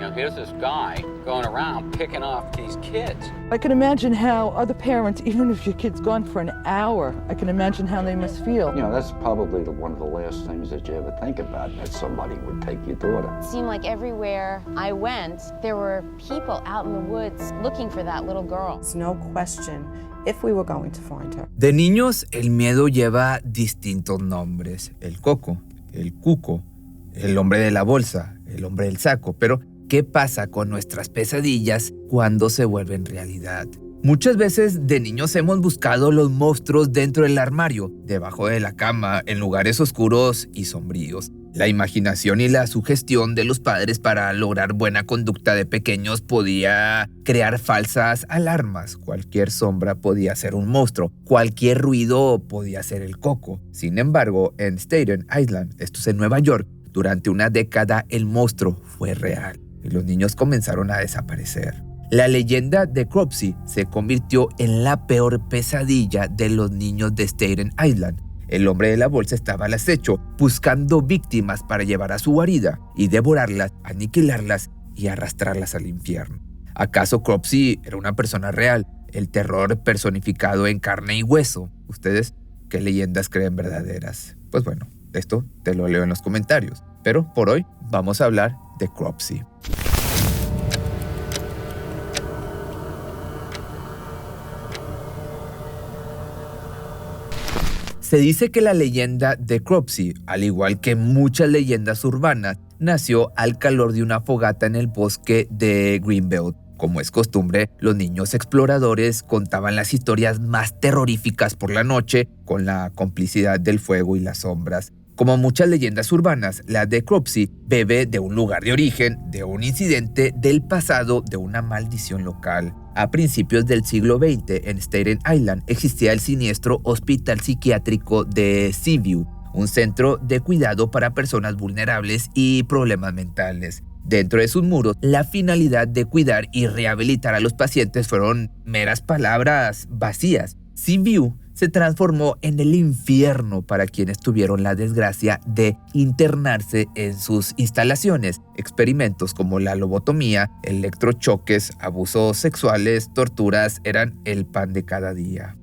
Here's this guy going around picking off these kids. I can imagine how other parents, even if your kid's gone for an hour, I can imagine how they must feel. That's probably one of the last things that you ever think about, that somebody would take your daughter. It seemed like everywhere I went, there were people out in the woods looking for that little girl. There's no question if we were going to find her. De niños, el miedo lleva distintos nombres. El coco, el cuco, el hombre de la bolsa, el hombre del saco. Pero, ¿qué pasa con nuestras pesadillas cuando se vuelven realidad? Muchas veces de niños hemos buscado los monstruos dentro del armario, debajo de la cama, en lugares oscuros y sombríos. La imaginación y la sugestión de los padres para lograr buena conducta de pequeños podía crear falsas alarmas. Cualquier sombra podía ser un monstruo, cualquier ruido podía ser el coco. Sin embargo, en Staten Island, esto es en Nueva York, durante una década el monstruo fue real y los niños comenzaron a desaparecer. La leyenda de Cropsey se convirtió en la peor pesadilla de los niños de Staten Island. El hombre de la bolsa estaba al acecho, buscando víctimas para llevar a su guarida y devorarlas, aniquilarlas y arrastrarlas al infierno. ¿Acaso Cropsey era una persona real? El terror personificado en carne y hueso. ¿Ustedes qué leyendas creen verdaderas? Pues bueno, esto te lo leo en los comentarios. Pero por hoy vamos a hablar de Cropsey. Se dice que la leyenda de Cropsey, al igual que muchas leyendas urbanas, nació al calor de una fogata en el bosque de Greenbelt. Como es costumbre, los niños exploradores contaban las historias más terroríficas por la noche, con la complicidad del fuego y las sombras. Como muchas leyendas urbanas, la de Cropsey bebe de un lugar de origen, de un incidente del pasado, de una maldición local. A principios del siglo XX, en Staten Island, existía el siniestro Hospital Psiquiátrico de Seaview, un centro de cuidado para personas vulnerables y problemas mentales. Dentro de sus muros, la finalidad de cuidar y rehabilitar a los pacientes fueron meras palabras vacías. Seaview se transformó en el infierno para quienes tuvieron la desgracia de internarse en sus instalaciones. Experimentos como la lobotomía, electrochoques, abusos sexuales, torturas eran el pan de cada día.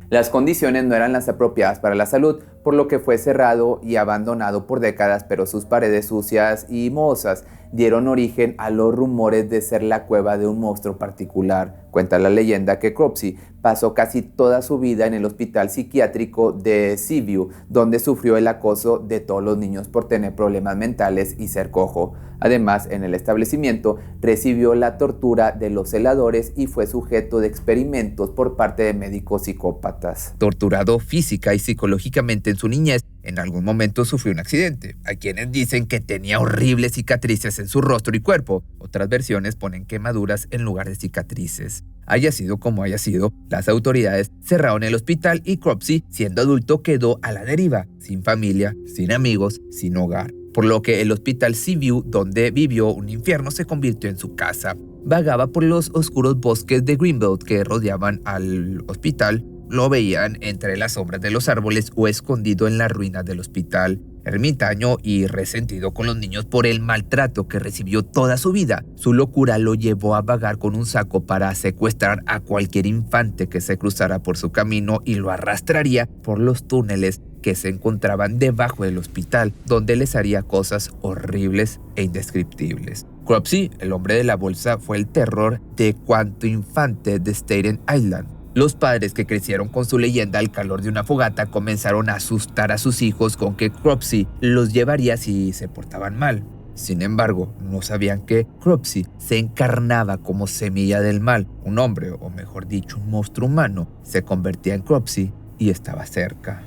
Las condiciones no eran las apropiadas para la salud, por lo que fue cerrado y abandonado por décadas, pero sus paredes sucias y mohosas dieron origen a los rumores de ser la cueva de un monstruo particular. Cuenta la leyenda que Cropsey pasó casi toda su vida en el hospital psiquiátrico de Seaview, donde sufrió el acoso de todos los niños por tener problemas mentales y ser cojo. Además, en el establecimiento recibió la tortura de los celadores y fue sujeto de experimentos por parte de médicos psicópatas. Torturado física y psicológicamente en su niñez, en algún momento sufrió un accidente. Hay quienes dicen que tenía horribles cicatrices en su rostro y cuerpo. Otras versiones ponen quemaduras en lugar de cicatrices. Haya sido como haya sido, las autoridades cerraron el hospital y Cropsey, siendo adulto, quedó a la deriva, sin familia, sin amigos, sin hogar. Por lo que el hospital Seaview, donde vivió un infierno, se convirtió en su casa. Vagaba por los oscuros bosques de Greenbelt que rodeaban al hospital. Lo veían entre las sombras de los árboles o escondido en las ruinas del hospital. Ermitaño y resentido con los niños por el maltrato que recibió toda su vida, su locura lo llevó a vagar con un saco para secuestrar a cualquier infante que se cruzara por su camino y lo arrastraría por los túneles que se encontraban debajo del hospital, donde les haría cosas horribles e indescriptibles. Cropsey, el hombre de la bolsa, fue el terror de cuanto infante de Staten Island. Los padres que crecieron con su leyenda al calor de una fogata comenzaron a asustar a sus hijos con que Cropsey los llevaría si se portaban mal. Sin embargo, no sabían que Cropsey se encarnaba como semilla del mal. Un hombre, o mejor dicho, un monstruo humano, se convertía en Cropsey y estaba cerca.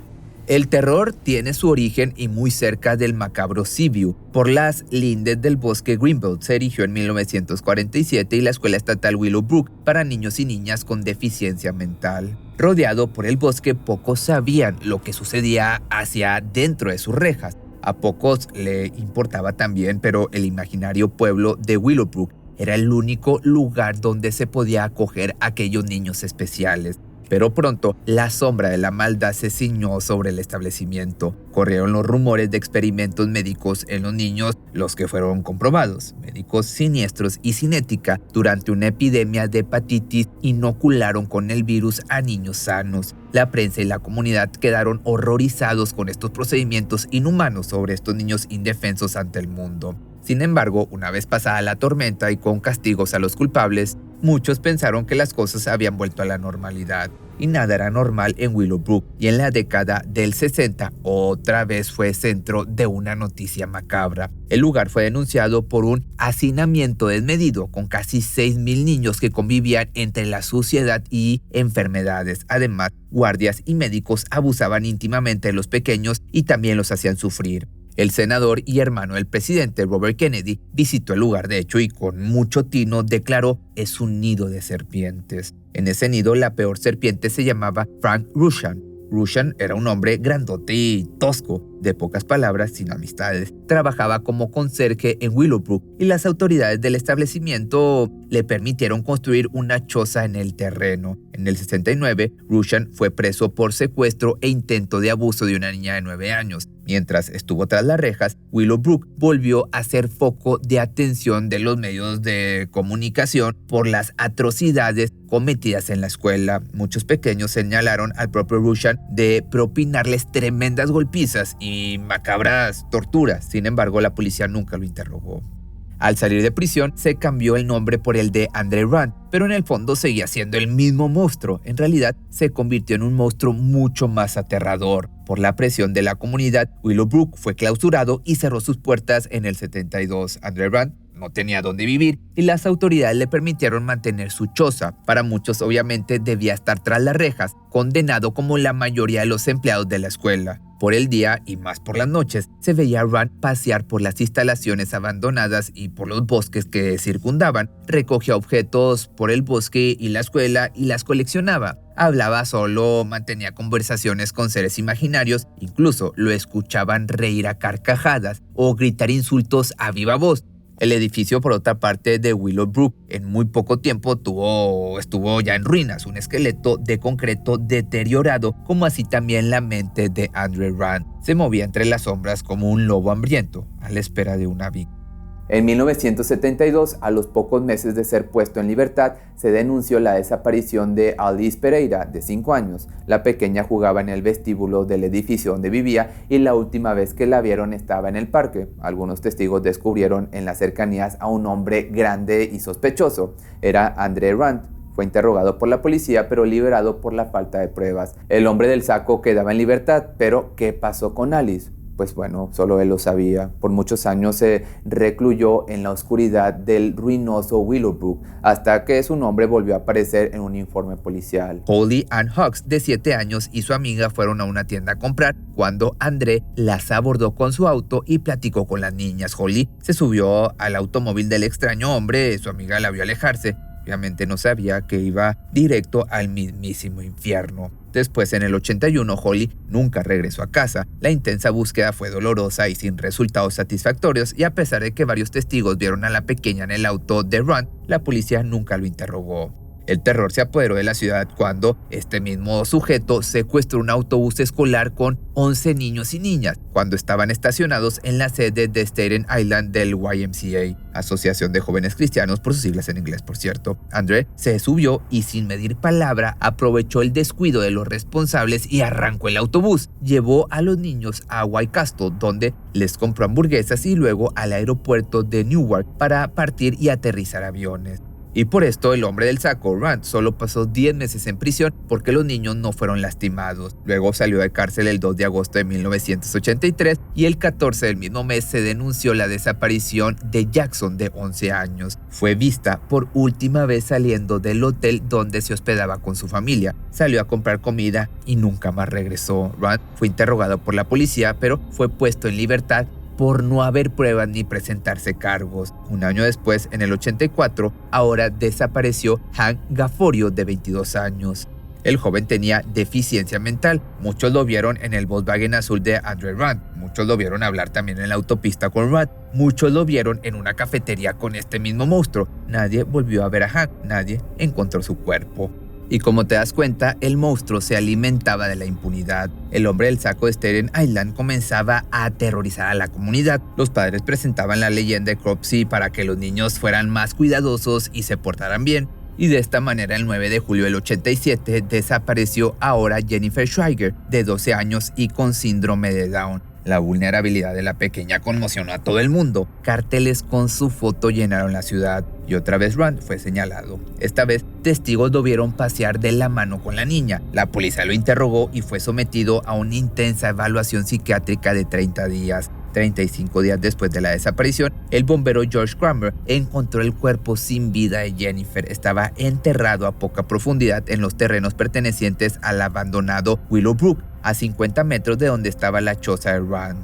El terror tiene su origen y muy cerca del macabro Seaview. Por las lindes del bosque Greenbelt se erigió en 1947 y la escuela estatal Willowbrook para niños y niñas con deficiencia mental. Rodeado por el bosque, pocos sabían lo que sucedía hacia dentro de sus rejas. A pocos le importaba también, pero el imaginario pueblo de Willowbrook era el único lugar donde se podía acoger a aquellos niños especiales. Pero pronto, la sombra de la maldad se ciñó sobre el establecimiento. Corrieron los rumores de experimentos médicos en los niños, los que fueron comprobados. Médicos siniestros y sin ética durante una epidemia de hepatitis inocularon con el virus a niños sanos. La prensa y la comunidad quedaron horrorizados con estos procedimientos inhumanos sobre estos niños indefensos ante el mundo. Sin embargo, una vez pasada la tormenta y con castigos a los culpables, muchos pensaron que las cosas habían vuelto a la normalidad. Y nada era normal en Willowbrook, y en la década del 60 otra vez fue centro de una noticia macabra. El lugar fue denunciado por un hacinamiento desmedido con casi 6,000 niños que convivían entre la suciedad y enfermedades. Además, guardias y médicos abusaban íntimamente de los pequeños y también los hacían sufrir. El senador y hermano del presidente Robert Kennedy visitó el lugar de hecho y con mucho tino declaró: es un nido de serpientes. En ese nido la peor serpiente se llamaba Frank Rushan. Rushan era un hombre grandote y tosco, de pocas palabras, sin amistades. Trabajaba como conserje en Willowbrook y las autoridades del establecimiento le permitieron construir una choza en el terreno. En el 69, Rushan fue preso por secuestro e intento de abuso de una niña de 9 años. Mientras estuvo tras las rejas, Willowbrook volvió a ser foco de atención de los medios de comunicación por las atrocidades cometidas en la escuela. Muchos pequeños señalaron al propio Rushan de propinarles tremendas golpizas y macabras torturas. Sin embargo, la policía nunca lo interrogó. Al salir de prisión, se cambió el nombre por el de Andre Rand, pero en el fondo seguía siendo el mismo monstruo. En realidad, se convirtió en un monstruo mucho más aterrador. Por la presión de la comunidad, Willowbrook fue clausurado y cerró sus puertas en el 72. Andre Rand no tenía dónde vivir y las autoridades le permitieron mantener su choza. Para muchos, obviamente, debía estar tras las rejas, condenado como la mayoría de los empleados de la escuela. Por el día y más por las noches, se veía a Rand pasear por las instalaciones abandonadas y por los bosques que circundaban. Recogía objetos por el bosque y la escuela y las coleccionaba. Hablaba solo, mantenía conversaciones con seres imaginarios, incluso lo escuchaban reír a carcajadas o gritar insultos a viva voz. El edificio, por otra parte, de Willowbrook, en muy poco tiempo estuvo ya en ruinas, un esqueleto de concreto deteriorado, como así también la mente de Andre Rand. Se movía entre las sombras como un lobo hambriento, a la espera de una víctima. En 1972, a los pocos meses de ser puesto en libertad, se denunció la desaparición de Alice Pereira, de 5 años. La pequeña jugaba en el vestíbulo del edificio donde vivía y la última vez que la vieron estaba en el parque. Algunos testigos descubrieron en las cercanías a un hombre grande y sospechoso. Era Andre Rand. Fue interrogado por la policía, pero liberado por la falta de pruebas. El hombre del saco quedaba en libertad, pero ¿qué pasó con Alice? Pues bueno, solo él lo sabía. Por muchos años se recluyó en la oscuridad del ruinoso Willowbrook hasta que su nombre volvió a aparecer en un informe policial. Holly Ann Hawks, de 7 años, y su amiga fueron a una tienda a comprar cuando André las abordó con su auto y platicó con las niñas. Holly se subió al automóvil del extraño hombre, su amiga la vio alejarse. Obviamente no sabía que iba directo al mismísimo infierno. Después, en el 81, Holly nunca regresó a casa. La intensa búsqueda fue dolorosa y sin resultados satisfactorios, y a pesar de que varios testigos vieron a la pequeña en el auto de Rand, la policía nunca lo interrogó. El terror se apoderó de la ciudad cuando este mismo sujeto secuestró un autobús escolar con 11 niños y niñas cuando estaban estacionados en la sede de Staten Island del YMCA, Asociación de Jóvenes Cristianos, por sus siglas en inglés, por cierto. André se subió y sin medir palabra aprovechó el descuido de los responsables y arrancó el autobús. Llevó a los niños a White Castle, donde les compró hamburguesas, y luego al aeropuerto de Newark para partir y aterrizar aviones. Y por esto el hombre del saco, Rand, solo pasó 10 meses en prisión porque los niños no fueron lastimados. Luego salió de cárcel el 2 de agosto de 1983 y el 14 del mismo mes se denunció la desaparición de Jackson, de 11 años. Fue vista por última vez saliendo del hotel donde se hospedaba con su familia. Salió a comprar comida y nunca más regresó. Rand fue interrogado por la policía, pero fue puesto en libertad por no haber pruebas ni presentarse cargos. Un año después, en el 84, ahora desapareció Hank Gafforio, de 22 años. El joven tenía deficiencia mental. Muchos lo vieron en el Volkswagen azul de Andre Rand. Muchos lo vieron hablar también en la autopista con Rand. Muchos lo vieron en una cafetería con este mismo monstruo. Nadie volvió a ver a Hank. Nadie encontró su cuerpo. Y como te das cuenta, el monstruo se alimentaba de la impunidad. El hombre del saco de Staten Island comenzaba a aterrorizar a la comunidad. Los padres presentaban la leyenda de Cropsey para que los niños fueran más cuidadosos y se portaran bien. Y de esta manera, el 9 de julio del 87, desapareció ahora Jennifer Schweiger, de 12 años y con síndrome de Down. La vulnerabilidad de la pequeña conmocionó a todo el mundo. Carteles con su foto llenaron la ciudad. Y otra vez Rand fue señalado. Esta vez, testigos lo vieron pasear de la mano con la niña. La policía lo interrogó y fue sometido a una intensa evaluación psiquiátrica de 30 días. 35 días después de la desaparición, el bombero George Kramer encontró el cuerpo sin vida de Jennifer. Estaba enterrado a poca profundidad en los terrenos pertenecientes al abandonado Willowbrook, a 50 metros de donde estaba la choza de Rand.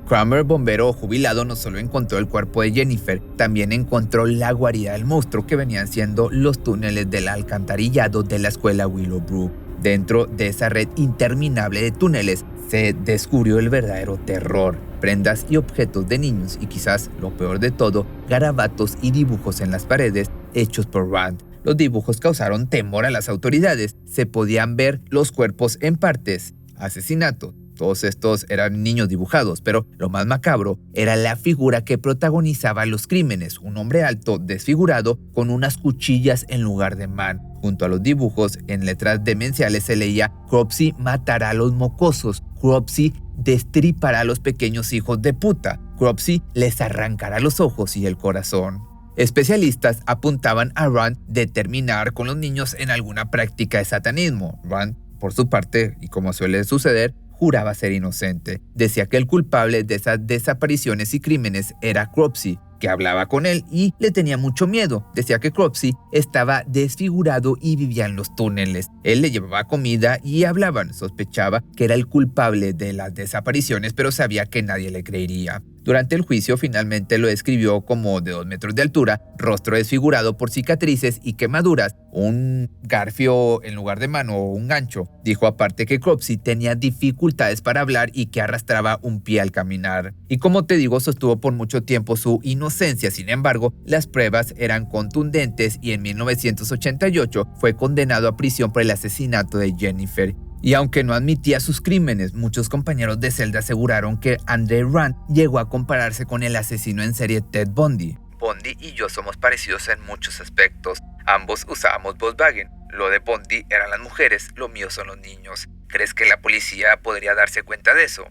Kramer, bombero jubilado, no solo encontró el cuerpo de Jennifer, también encontró la guarida del monstruo, que venían siendo los túneles del alcantarillado de la escuela Willowbrook. Dentro de esa red interminable de túneles se descubrió el verdadero terror: prendas y objetos de niños y, quizás lo peor de todo, garabatos y dibujos en las paredes hechos por Rand. Los dibujos causaron temor a las autoridades. Se podían ver los cuerpos en partes. Asesinato. Todos estos eran niños dibujados, pero lo más macabro era la figura que protagonizaba los crímenes: un hombre alto, desfigurado, con unas cuchillas en lugar de man. Junto a los dibujos, en letras demenciales se leía: Cropsey matará a los mocosos, Cropsey destripará a los pequeños hijos de puta, Cropsey les arrancará los ojos y el corazón. Especialistas apuntaban a Rand de terminar con los niños en alguna práctica de satanismo. Rand, por su parte, y como suele suceder, juraba ser inocente. Decía que el culpable de esas desapariciones y crímenes era Cropsey, que hablaba con él y le tenía mucho miedo. Decía que Cropsey estaba desfigurado y vivía en los túneles. Él le llevaba comida y hablaban. Sospechaba que era el culpable de las desapariciones, pero sabía que nadie le creería. Durante el juicio, finalmente lo describió como de 2 metros de altura, rostro desfigurado por cicatrices y quemaduras, un garfio en lugar de mano o un gancho. Dijo aparte que Cropsey tenía dificultades para hablar y que arrastraba un pie al caminar. Y como te digo, sostuvo por mucho tiempo su inocencia. Sin embargo, las pruebas eran contundentes y en 1988 fue condenado a prisión por el asesinato de Jennifer. Y aunque no admitía sus crímenes, muchos compañeros de celda aseguraron que Andre Rand llegó a compararse con el asesino en serie Ted Bundy. Bundy y yo somos parecidos en muchos aspectos. Ambos usábamos Volkswagen. Lo de Bundy eran las mujeres, lo mío son los niños. ¿Crees que la policía podría darse cuenta de eso?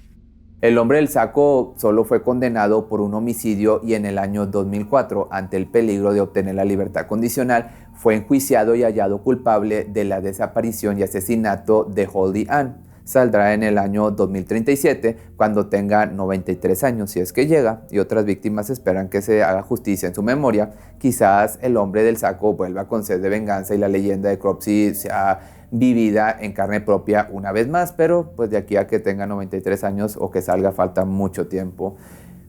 El hombre del saco solo fue condenado por un homicidio y en el año 2004, ante el peligro de obtener la libertad condicional, fue enjuiciado y hallado culpable de la desaparición y asesinato de Holly Ann. Saldrá en el año 2037, cuando tenga 93 años, si es que llega, y otras víctimas esperan que se haga justicia en su memoria. Quizás el hombre del saco vuelva con sed de venganza y la leyenda de Cropsey sea vivida en carne propia una vez más, pero pues de aquí a que tenga 93 años o que salga falta mucho tiempo.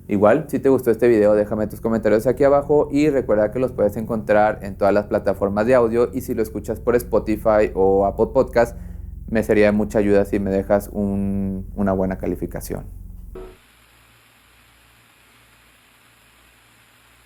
Igual, si te gustó este video, déjame tus comentarios aquí abajo y recuerda que los puedes encontrar en todas las plataformas de audio, y si lo escuchas por Spotify o Apple Podcast, me sería de mucha ayuda si me dejas una buena calificación.